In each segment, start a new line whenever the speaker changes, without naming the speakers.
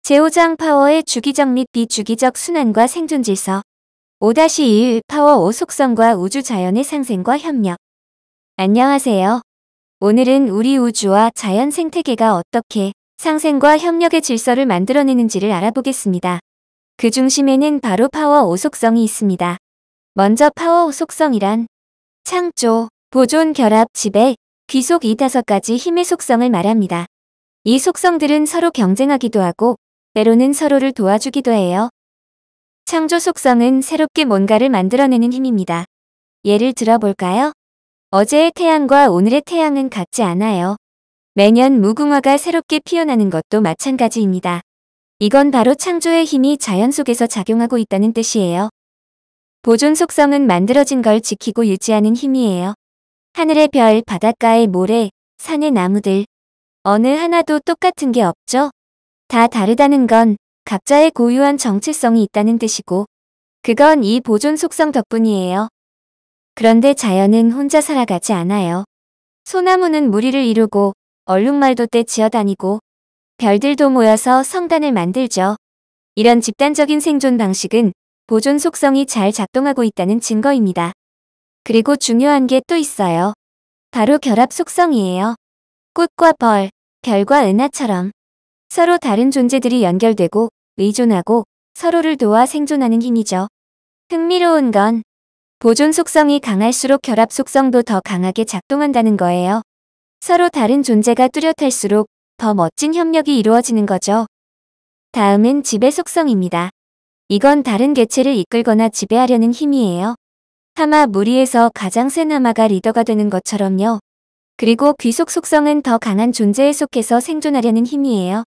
제5장 파워의 주기적 및 비주기적 순환과 생존 질서. 5-1 파워 5 속성과 우주 자연의 상생과 협력. 안녕하세요. 오늘은 우리 우주와 자연 생태계가 어떻게 상생과 협력의 질서를 만들어내는지를 알아보겠습니다. 그 중심에는 바로 파워 5 속성이 있습니다. 먼저 파워 5 속성이란 창조, 보존, 결합, 지배, 귀속 이 5가지 힘의 속성을 말합니다. 이 속성들은 서로 경쟁하기도 하고 때로는 서로를 도와주기도 해요. 창조 속성은 새롭게 뭔가를 만들어내는 힘입니다. 예를 들어볼까요? 어제의 태양과 오늘의 태양은 같지 않아요. 매년 무궁화가 새롭게 피어나는 것도 마찬가지입니다. 이건 바로 창조의 힘이 자연 속에서 작용하고 있다는 뜻이에요. 보존 속성은 만들어진 걸 지키고 유지하는 힘이에요. 하늘의 별, 바닷가의 모래, 산의 나무들. 어느 하나도 똑같은 게 없죠? 다 다르다는 건 각자의 고유한 정체성이 있다는 뜻이고, 그건 이 보존 속성 덕분이에요. 그런데 자연은 혼자 살아가지 않아요. 소나무는 무리를 이루고, 얼룩말도 떼치어 다니고, 별들도 모여서 성단을 만들죠. 이런 집단적인 생존 방식은 보존 속성이 잘 작동하고 있다는 증거입니다. 그리고 중요한 게 또 있어요. 바로 결합 속성이에요. 꽃과 벌, 별과 은하처럼 서로 다른 존재들이 연결되고 의존하고 서로를 도와 생존하는 힘이죠. 흥미로운 건 보존 속성이 강할수록 결합 속성도 더 강하게 작동한다는 거예요. 서로 다른 존재가 뚜렷할수록 더 멋진 협력이 이루어지는 거죠. 다음은 지배 속성입니다. 이건 다른 개체를 이끌거나 지배하려는 힘이에요. 하마 무리에서 가장 센 하마가 리더가 되는 것처럼요. 그리고 귀속 속성은 더 강한 존재에 속해서 생존하려는 힘이에요.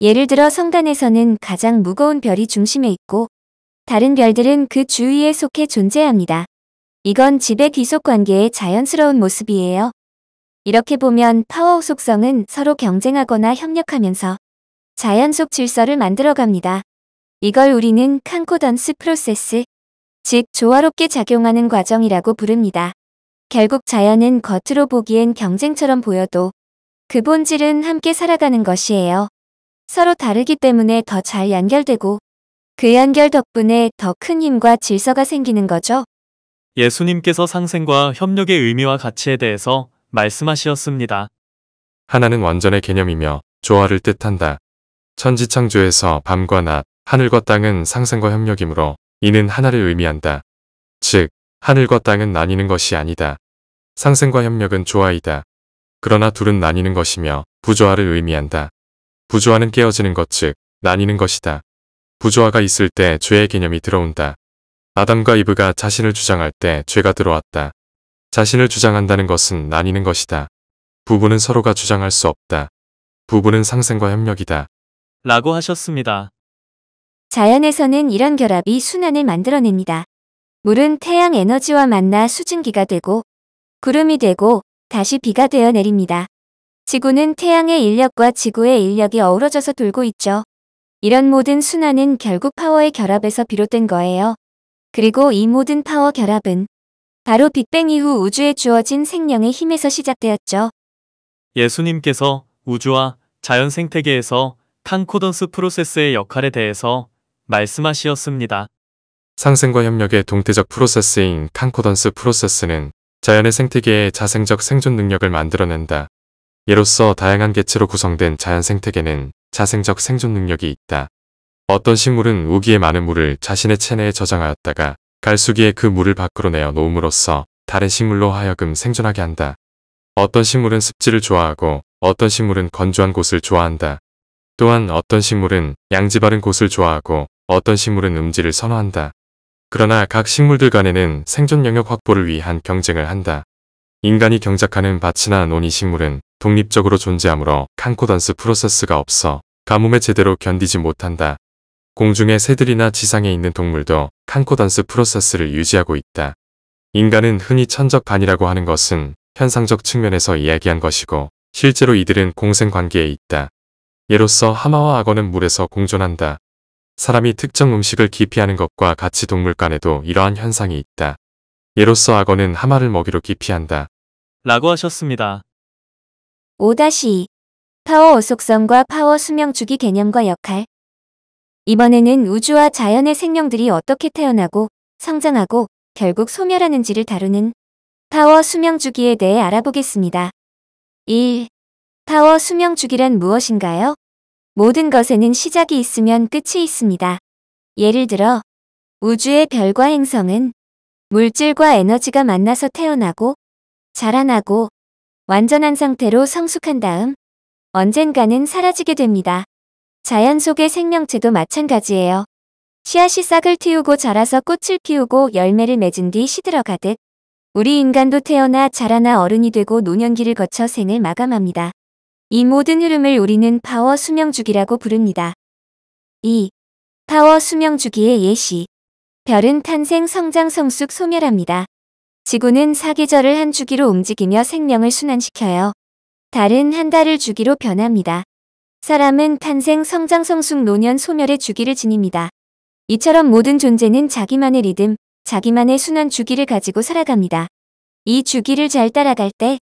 예를 들어 성단에서는 가장 무거운 별이 중심에 있고 다른 별들은 그 주위에 속해 존재합니다. 이건 지배 귀속 관계의 자연스러운 모습이에요. 이렇게 보면 파워 속성은 서로 경쟁하거나 협력하면서 자연 속 질서를 만들어갑니다. 이걸 우리는 칸코던스 프로세스, 즉 조화롭게 작용하는 과정이라고 부릅니다. 결국 자연은 겉으로 보기엔 경쟁처럼 보여도 그 본질은 함께 살아가는 것이에요. 서로 다르기 때문에 더 잘 연결되고 그 연결 덕분에 더 큰 힘과 질서가 생기는 거죠.
예수님께서 상생과 협력의 의미와 가치에 대해서 말씀하시었습니다.
하나는 완전의 개념이며 조화를 뜻한다. 천지창조에서 밤과 낮, 하늘과 땅은 상생과 협력이므로 이는 하나를 의미한다. 즉, 하늘과 땅은 나뉘는 것이 아니다. 상생과 협력은 조화이다. 그러나 둘은 나뉘는 것이며 부조화를 의미한다. 부조화는 깨어지는 것, 즉 나뉘는 것이다. 부조화가 있을 때 죄의 개념이 들어온다. 아담과 이브가 자신을 주장할 때 죄가 들어왔다. 자신을 주장한다는 것은 나뉘는 것이다. 부부는 서로가 주장할 수 없다. 부부는 상생과 협력이다.
라고 하셨습니다.
자연에서는 이런 결합이 순환을 만들어냅니다. 물은 태양 에너지와 만나 수증기가 되고 구름이 되고 다시 비가 되어 내립니다. 지구는 태양의 인력과 지구의 인력이 어우러져서 돌고 있죠. 이런 모든 순환은 결국 파워의 결합에서 비롯된 거예요. 그리고 이 모든 파워 결합은 바로 빅뱅 이후 우주에 주어진 생명의 힘에서 시작되었죠.
예수님께서 우주와 자연 생태계에서 칸코던스 프로세스의 역할에 대해서 말씀하시었습니다.
상생과 협력의 동태적 프로세스인 칸코던스 프로세스는 자연의 생태계의 자생적 생존 능력을 만들어낸다. 예로서 다양한 개체로 구성된 자연 생태계는 자생적 생존 능력이 있다. 어떤 식물은 우기에 많은 물을 자신의 체내에 저장하였다가 갈수기에 그 물을 밖으로 내어 놓음으로써 다른 식물로 하여금 생존하게 한다. 어떤 식물은 습지를 좋아하고 어떤 식물은 건조한 곳을 좋아한다. 또한 어떤 식물은 양지 바른 곳을 좋아하고 어떤 식물은 음지를 선호한다. 그러나 각 식물들 간에는 생존 영역 확보를 위한 경쟁을 한다. 인간이 경작하는 밭이나 논이 식물은 독립적으로 존재하므로 칸코던스 프로세스가 없어 가뭄에 제대로 견디지 못한다. 공중의 새들이나 지상에 있는 동물도 칸코던스 프로세스를 유지하고 있다. 인간은 흔히 천적반이라고 하는 것은 현상적 측면에서 이야기한 것이고 실제로 이들은 공생관계에 있다. 예로서 하마와 악어는 물에서 공존한다. 사람이 특정 음식을 기피하는 것과 같이 동물 간에도 이러한 현상이 있다. 예로서 악어는 하마를 먹이로 기피한다.
라고 하셨습니다.
5-2 파워 5속성과 파워 수명주기 개념과 역할. 이번에는 우주와 자연의 생명들이 어떻게 태어나고 성장하고 결국 소멸하는지를 다루는 파워 수명 주기에 대해 알아보겠습니다. 1. 파워 수명 주기란 무엇인가요? 모든 것에는 시작이 있으면 끝이 있습니다. 예를 들어 우주의 별과 행성은 물질과 에너지가 만나서 태어나고 자라나고 완전한 상태로 성숙한 다음 언젠가는 사라지게 됩니다. 자연 속의 생명체도 마찬가지예요. 씨앗이 싹을 틔우고 자라서 꽃을 피우고 열매를 맺은 뒤 시들어가듯 우리 인간도 태어나 자라나 어른이 되고 노년기를 거쳐 생을 마감합니다. 이 모든 흐름을 우리는 파워 수명 주기라고 부릅니다. 2. 파워 수명 주기의 예시. 별은 탄생, 성장, 성숙, 소멸합니다. 지구는 사계절을 한 주기로 움직이며 생명을 순환시켜요. 달은 한 달을 주기로 변합니다. 사람은 탄생, 성장, 성숙, 노년, 소멸의 주기를 지닙니다. 이처럼 모든 존재는 자기만의 리듬, 자기만의 순환 주기를 가지고 살아갑니다. 이 주기를 잘 따라갈 때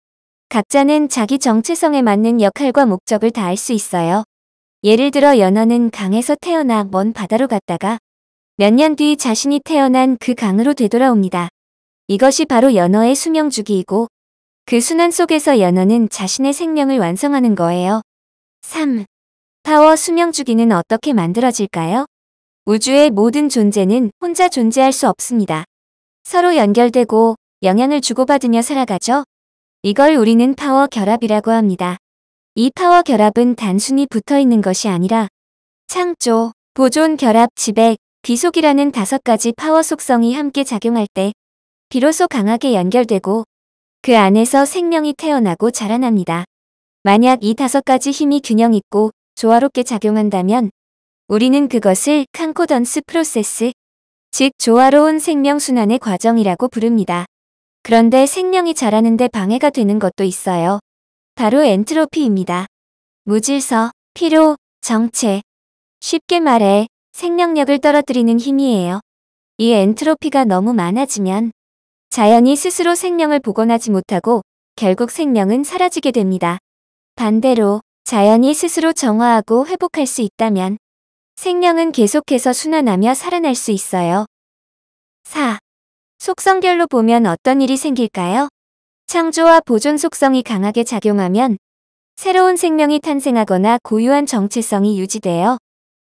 각자는 자기 정체성에 맞는 역할과 목적을 다할 수 있어요. 예를 들어 연어는 강에서 태어나 먼 바다로 갔다가 몇 년 뒤 자신이 태어난 그 강으로 되돌아옵니다. 이것이 바로 연어의 수명 주기이고 그 순환 속에서 연어는 자신의 생명을 완성하는 거예요. 3. 파워 수명 주기는 어떻게 만들어질까요? 우주의 모든 존재는 혼자 존재할 수 없습니다. 서로 연결되고 영향을 주고받으며 살아가죠. 이걸 우리는 파워 결합이라고 합니다. 이 파워 결합은 단순히 붙어 있는 것이 아니라 창조, 보존, 결합, 지배, 귀속이라는 5가지 파워 속성이 함께 작용할 때 비로소 강하게 연결되고 그 안에서 생명이 태어나고 자라납니다. 만약 이 5가지 힘이 균형 있고 조화롭게 작용한다면 우리는 그것을 칸코던스 프로세스, 즉 조화로운 생명 순환의 과정이라고 부릅니다. 그런데 생명이 자라는데 방해가 되는 것도 있어요. 바로 엔트로피입니다. 무질서, 피로, 정체. 쉽게 말해 생명력을 떨어뜨리는 힘이에요. 이 엔트로피가 너무 많아지면 자연이 스스로 생명을 복원하지 못하고 결국 생명은 사라지게 됩니다. 반대로 자연이 스스로 정화하고 회복할 수 있다면 생명은 계속해서 순환하며 살아날 수 있어요. 4. 속성별로 보면 어떤 일이 생길까요? 창조와 보존 속성이 강하게 작용하면 새로운 생명이 탄생하거나 고유한 정체성이 유지되어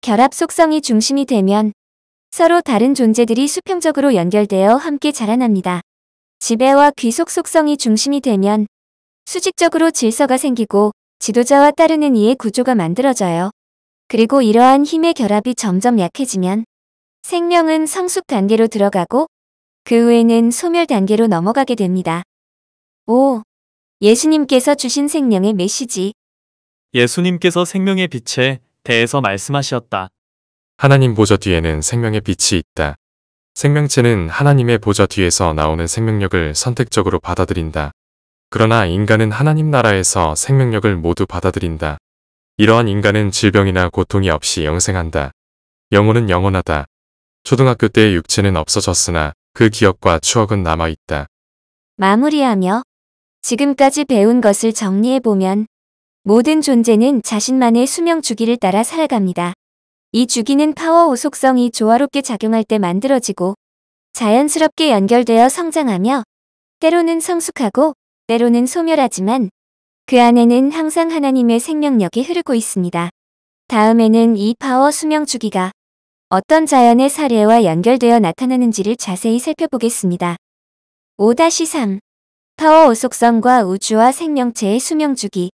결합 속성이 중심이 되면 서로 다른 존재들이 수평적으로 연결되어 함께 자라납니다. 지배와 귀속 속성이 중심이 되면 수직적으로 질서가 생기고 지도자와 따르는 이의 구조가 만들어져요. 그리고 이러한 힘의 결합이 점점 약해지면 생명은 성숙 단계로 들어가고 그 후에는 소멸 단계로 넘어가게 됩니다. 5. 예수님께서 주신 생명의 메시지.
예수님께서 생명의 빛에 대해서 말씀하셨다.
하나님 보좌 뒤에는 생명의 빛이 있다. 생명체는 하나님의 보좌 뒤에서 나오는 생명력을 선택적으로 받아들인다. 그러나 인간은 하나님 나라에서 생명력을 모두 받아들인다. 이러한 인간은 질병이나 고통이 없이 영생한다. 영혼은 영원하다. 초등학교 때의 육체는 없어졌으나 그 기억과 추억은 남아있다.
마무리하며 지금까지 배운 것을 정리해보면 모든 존재는 자신만의 수명 주기를 따라 살아갑니다. 이 주기는 파워 5 속성이 조화롭게 작용할 때 만들어지고 자연스럽게 연결되어 성장하며 때로는 성숙하고 때로는 소멸하지만 그 안에는 항상 하나님의 생명력이 흐르고 있습니다. 다음에는 이 파워 수명 주기가 어떤 자연의 사례와 연결되어 나타나는지를 자세히 살펴보겠습니다. 5-3. 파워 5 속성과 우주와 생명체의 수명 주기.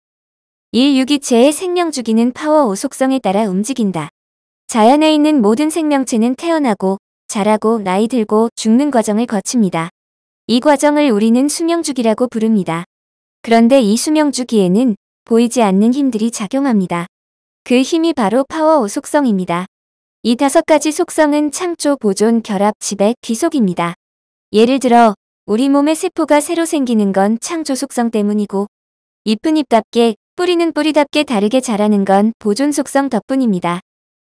일유기체의 생명 주기는 파워 5 속성에 따라 움직인다. 자연에 있는 모든 생명체는 태어나고 자라고 나이 들고 죽는 과정을 거칩니다. 이 과정을 우리는 수명 주기라고 부릅니다. 그런데 이 수명 주기에는 보이지 않는 힘들이 작용합니다. 그 힘이 바로 파워 5 속성입니다. 이 5가지 속성은 창조, 보존, 결합, 지배, 귀속입니다. 예를 들어 우리 몸의 세포가 새로 생기는 건 창조 속성 때문이고 잎은 잎답게 뿌리는 뿌리답게 다르게 자라는 건 보존 속성 덕분입니다.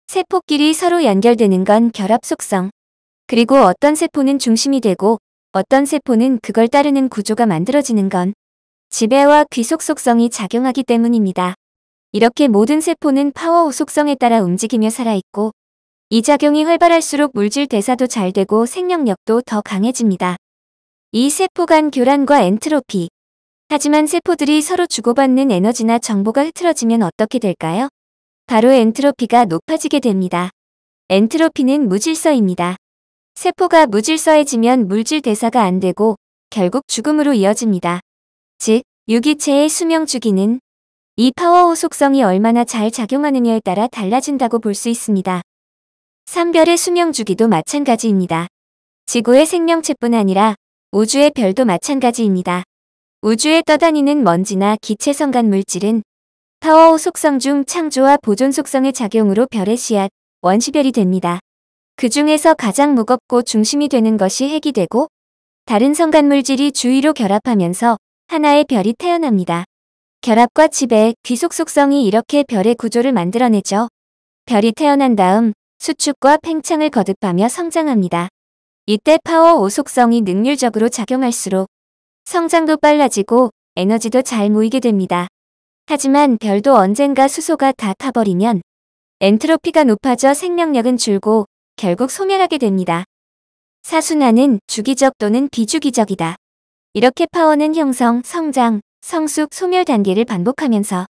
세포끼리 서로 연결되는 건 결합 속성. 그리고 어떤 세포는 중심이 되고 어떤 세포는 그걸 따르는 구조가 만들어지는 건 지배와 귀속 속성이 작용하기 때문입니다. 이렇게 모든 세포는 파워 5 속성에 따라 움직이며 살아있고 이 작용이 활발할수록 물질 대사도 잘 되고 생명력도 더 강해집니다. 이 세포 간 교란과 엔트로피. 하지만 세포들이 서로 주고받는 에너지나 정보가 흐트러지면 어떻게 될까요? 바로 엔트로피가 높아지게 됩니다. 엔트로피는 무질서입니다. 세포가 무질서해지면 물질 대사가 안 되고 결국 죽음으로 이어집니다. 즉, 유기체의 수명 주기는 이 파워호 속성이 얼마나 잘 작용하느냐에 따라 달라진다고 볼 수 있습니다. 삼별의 수명 주기도 마찬가지입니다. 지구의 생명체뿐 아니라 우주의 별도 마찬가지입니다. 우주에 떠다니는 먼지나 기체 성간 물질은 파워호 속성 중 창조와 보존 속성의 작용으로 별의 씨앗, 원시별이 됩니다. 그 중에서 가장 무겁고 중심이 되는 것이 핵이 되고 다른 성간 물질이 주위로 결합하면서 하나의 별이 태어납니다. 결합과 지배, 귀속 속성이 이렇게 별의 구조를 만들어내죠. 별이 태어난 다음 수축과 팽창을 거듭하며 성장합니다. 이때 파워 5 속성이 능률적으로 작용할수록 성장도 빨라지고 에너지도 잘 모이게 됩니다. 하지만 별도 언젠가 수소가 다 타버리면 엔트로피가 높아져 생명력은 줄고 결국 소멸하게 됩니다. 사순환은 주기적 또는 비주기적이다. 이렇게 파워는 형성, 성장, 성숙, 소멸 단계를 반복하면서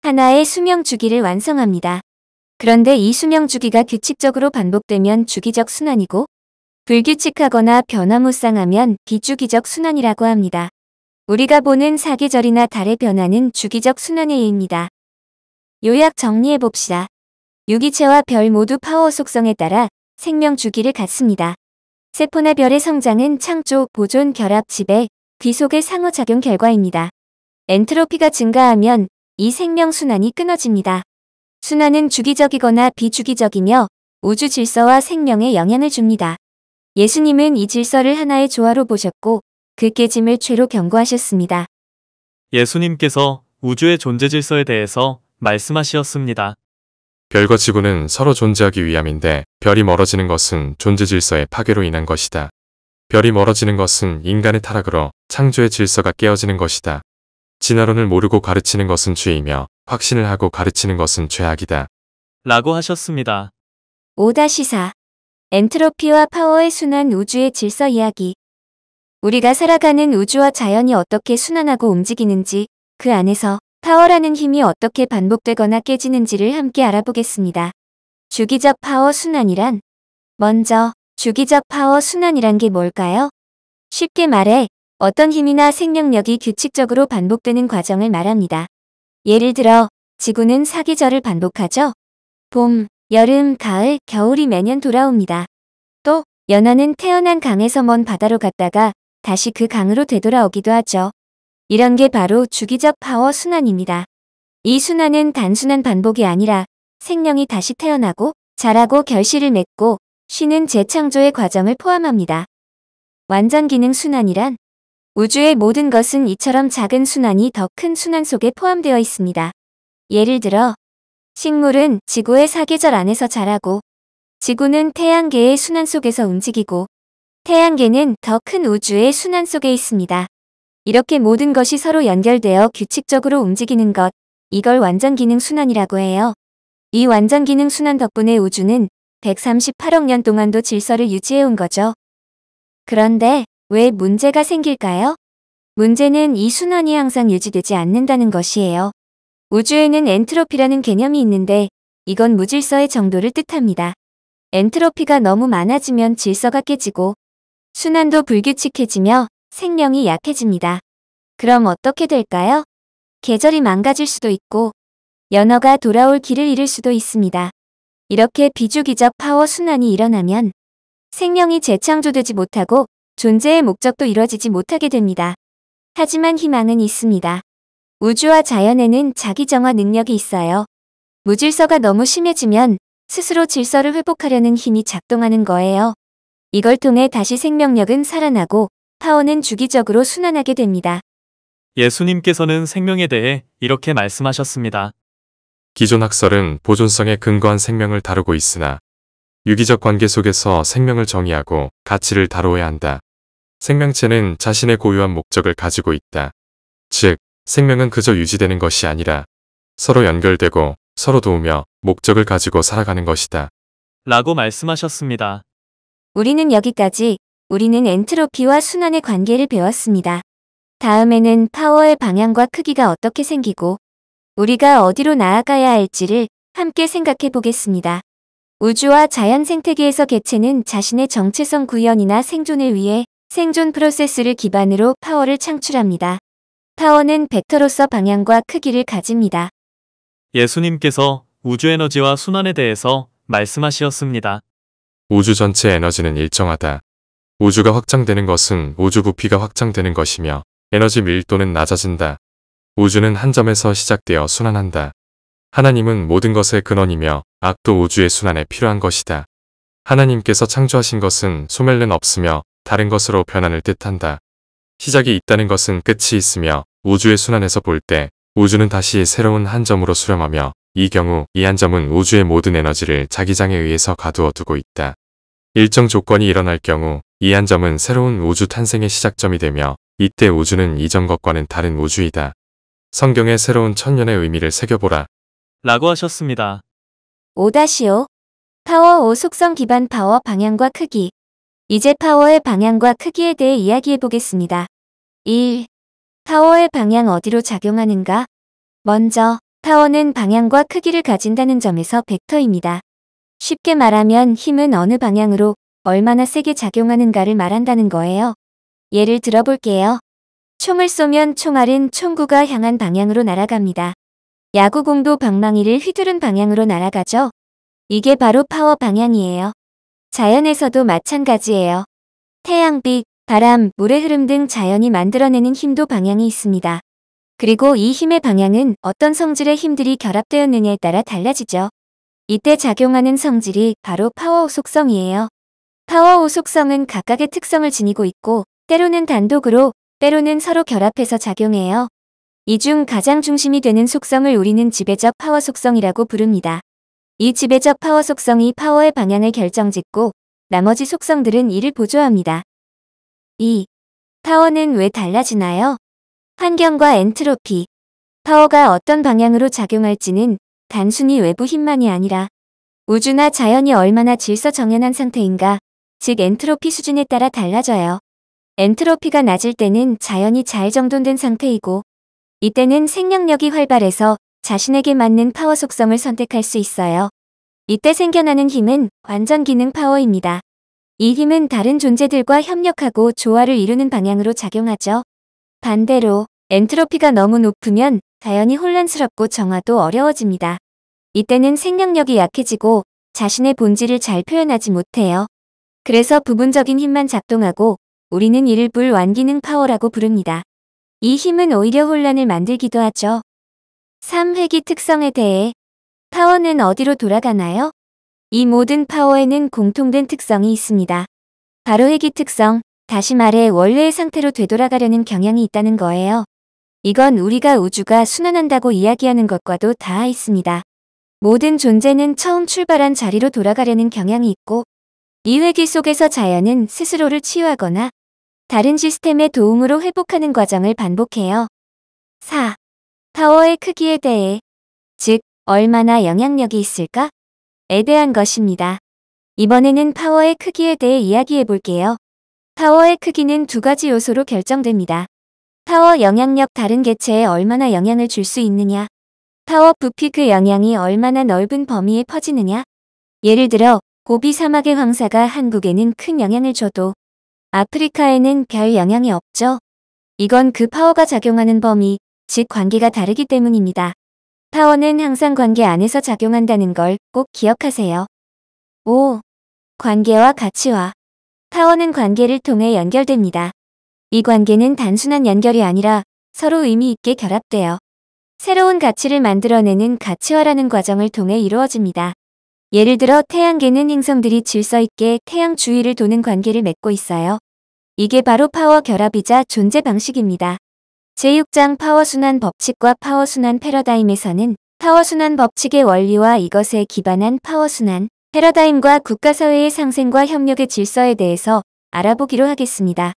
하나의 수명 주기를 완성합니다. 그런데 이 수명 주기가 규칙적으로 반복되면 주기적 순환이고 불규칙하거나 변화무쌍하면 비주기적 순환이라고 합니다. 우리가 보는 사계절이나 달의 변화는 주기적 순환에 의합니다. 요약 정리해봅시다. 유기체와 별 모두 파워 속성에 따라 생명 주기를 갖습니다. 세포나 별의 성장은 창조, 보존, 결합, 지배, 귀속의 상호작용 결과입니다. 엔트로피가 증가하면 이 생명 순환이 끊어집니다. 순환은 주기적이거나 비주기적이며 우주 질서와 생명에 영향을 줍니다. 예수님은 이 질서를 하나의 조화로 보셨고 그 깨짐을 죄로 경고하셨습니다.
예수님께서 우주의 존재 질서에 대해서 말씀하시었습니다.
별과 지구는 서로 존재하기 위함인데 별이 멀어지는 것은 존재 질서의 파괴로 인한 것이다. 별이 멀어지는 것은 인간의 타락으로 창조의 질서가 깨어지는 것이다. 진화론을 모르고 가르치는 것은 죄이며 확신을 하고 가르치는 것은 죄악이다.
라고 하셨습니다.
5-4. 엔트로피와 파워의 순환 우주의 질서 이야기. 우리가 살아가는 우주와 자연이 어떻게 순환하고 움직이는지, 그 안에서 파워라는 힘이 어떻게 반복되거나 깨지는지를 함께 알아보겠습니다. 주기적 파워 순환이란? 먼저, 주기적 파워 순환이란 게 뭘까요? 쉽게 말해, 어떤 힘이나 생명력이 규칙적으로 반복되는 과정을 말합니다. 예를 들어, 지구는 사계절을 반복하죠? 봄, 여름, 가을, 겨울이 매년 돌아옵니다. 또, 연어는 태어난 강에서 먼 바다로 갔다가 다시 그 강으로 되돌아오기도 하죠. 이런 게 바로 주기적 파워 순환입니다. 이 순환은 단순한 반복이 아니라 생명이 다시 태어나고 자라고 결실을 맺고 쉬는 재창조의 과정을 포함합니다. 완전 기능 순환이란? 우주의 모든 것은 이처럼 작은 순환이 더 큰 순환 속에 포함되어 있습니다. 예를 들어, 식물은 지구의 사계절 안에서 자라고, 지구는 태양계의 순환 속에서 움직이고, 태양계는 더 큰 우주의 순환 속에 있습니다. 이렇게 모든 것이 서로 연결되어 규칙적으로 움직이는 것, 이걸 완전 기능 순환이라고 해요. 이 완전 기능 순환 덕분에 우주는 138억 년 동안도 질서를 유지해온 거죠. 그런데 왜 문제가 생길까요? 문제는 이 순환이 항상 유지되지 않는다는 것이에요. 우주에는 엔트로피라는 개념이 있는데 이건 무질서의 정도를 뜻합니다. 엔트로피가 너무 많아지면 질서가 깨지고 순환도 불규칙해지며 생명이 약해집니다. 그럼 어떻게 될까요? 계절이 망가질 수도 있고 연어가 돌아올 길을 잃을 수도 있습니다. 이렇게 비주기적 파워 순환이 일어나면 생명이 재창조되지 못하고 존재의 목적도 이뤄지지 못하게 됩니다. 하지만 희망은 있습니다. 우주와 자연에는 자기 정화 능력이 있어요. 무질서가 너무 심해지면 스스로 질서를 회복하려는 힘이 작동하는 거예요. 이걸 통해 다시 생명력은 살아나고 파워는 주기적으로 순환하게 됩니다.
예수님께서는 생명에 대해 이렇게 말씀하셨습니다.
기존 학설은 보존성에 근거한 생명을 다루고 있으나 유기적 관계 속에서 생명을 정의하고 가치를 다루어야 한다. 생명체는 자신의 고유한 목적을 가지고 있다. 즉, 생명은 그저 유지되는 것이 아니라 서로 연결되고 서로 도우며 목적을 가지고 살아가는 것이다.
라고 말씀하셨습니다.
우리는 여기까지 우리는 엔트로피와 순환의 관계를 배웠습니다. 다음에는 파워의 방향과 크기가 어떻게 생기고 우리가 어디로 나아가야 할지를 함께 생각해 보겠습니다. 우주와 자연 생태계에서 개체는 자신의 정체성 구현이나 생존을 위해 생존 프로세스를 기반으로 파워를 창출합니다. 파워는 벡터로서 방향과 크기를 가집니다.
예수님께서 우주 에너지와 순환에 대해서 말씀하시었습니다.
우주 전체 에너지는 일정하다. 우주가 확장되는 것은 우주 부피가 확장되는 것이며 에너지 밀도는 낮아진다. 우주는 한 점에서 시작되어 순환한다. 하나님은 모든 것의 근원이며 악도 우주의 순환에 필요한 것이다. 하나님께서 창조하신 것은 소멸은 없으며 다른 것으로 변환을 뜻한다. 시작이 있다는 것은 끝이 있으며 우주의 순환에서 볼 때 우주는 다시 새로운 한 점으로 수렴하며 이 경우 이 한 점은 우주의 모든 에너지를 자기장에 의해서 가두어 두고 있다. 일정 조건이 일어날 경우 이 한 점은 새로운 우주 탄생의 시작점이 되며 이때 우주는 이전 것과는 다른 우주이다. 성경의 새로운 천년의 의미를 새겨보라.
라고 하셨습니다.
5-5 파워 5 속성 기반 파워 방향과 크기. 이제 파워의 방향과 크기에 대해 이야기해 보겠습니다. 1. 파워의 방향 어디로 작용하는가? 먼저 파워는 방향과 크기를 가진다는 점에서 벡터입니다. 쉽게 말하면 힘은 어느 방향으로 얼마나 세게 작용하는가를 말한다는 거예요. 예를 들어볼게요. 총을 쏘면 총알은 총구가 향한 방향으로 날아갑니다. 야구공도 방망이를 휘두른 방향으로 날아가죠. 이게 바로 파워 방향이에요. 자연에서도 마찬가지예요. 태양빛, 바람, 물의 흐름 등 자연이 만들어내는 힘도 방향이 있습니다. 그리고 이 힘의 방향은 어떤 성질의 힘들이 결합되었느냐에 따라 달라지죠. 이때 작용하는 성질이 바로 파워 속성이에요. 파워 속성은 각각의 특성을 지니고 있고 때로는 단독으로 때로는 서로 결합해서 작용해요. 이 중 가장 중심이 되는 속성을 우리는 지배적 파워 속성이라고 부릅니다. 이 지배적 파워 속성이 파워의 방향을 결정짓고 나머지 속성들은 이를 보조합니다. 2. 파워는 왜 달라지나요? 환경과 엔트로피. 파워가 어떤 방향으로 작용할지는 단순히 외부 힘만이 아니라 우주나 자연이 얼마나 질서 정연한 상태인가, 즉 엔트로피 수준에 따라 달라져요. 엔트로피가 낮을 때는 자연이 잘 정돈된 상태이고 이때는 생명력이 활발해서 자신에게 맞는 파워 속성을 선택할 수 있어요. 이때 생겨나는 힘은 완전 기능 파워입니다. 이 힘은 다른 존재들과 협력하고 조화를 이루는 방향으로 작용하죠. 반대로 엔트로피가 너무 높으면 자연이 혼란스럽고 정화도 어려워집니다. 이때는 생명력이 약해지고 자신의 본질을 잘 표현하지 못해요. 그래서 부분적인 힘만 작동하고 우리는 이를 불완기능 파워라고 부릅니다. 이 힘은 오히려 혼란을 만들기도 하죠. 3. 회귀 특성에 대해 파워는 어디로 돌아가나요? 이 모든 파워에는 공통된 특성이 있습니다. 바로 회귀 특성, 다시 말해 원래의 상태로 되돌아가려는 경향이 있다는 거예요. 이건 우리가 우주가 순환한다고 이야기하는 것과도 닿아 있습니다. 모든 존재는 처음 출발한 자리로 돌아가려는 경향이 있고 이 회귀 속에서 자연은 스스로를 치유하거나 다른 시스템의 도움으로 회복하는 과정을 반복해요. 4. 파워의 크기에 대해, 즉 얼마나 영향력이 있을까? 에 대한 것입니다. 이번에는 파워의 크기에 대해 이야기해 볼게요. 파워의 크기는 두 가지 요소로 결정됩니다. 파워 영향력 다른 개체에 얼마나 영향을 줄 수 있느냐. 파워 부피 그 영향이 얼마나 넓은 범위에 퍼지느냐. 예를 들어 고비 사막의 황사가 한국에는 큰 영향을 줘도 아프리카에는 별 영향이 없죠. 이건 그 파워가 작용하는 범위, 즉 관계가 다르기 때문입니다. 파워는 항상 관계 안에서 작용한다는 걸 꼭 기억하세요. 5. 관계와 가치화. 파워는 관계를 통해 연결됩니다. 이 관계는 단순한 연결이 아니라 서로 의미 있게 결합되어 새로운 가치를 만들어내는 가치화라는 과정을 통해 이루어집니다. 예를 들어 태양계는 행성들이 질서 있게 태양 주위를 도는 관계를 맺고 있어요. 이게 바로 파워 결합이자 존재 방식입니다. 제6장 파워순환 법칙과 파워순환 패러다임에서는 파워순환 법칙의 원리와 이것에 기반한 파워순환 패러다임과 국가사회의 상생과 협력의 질서에 대해서 알아보기로 하겠습니다.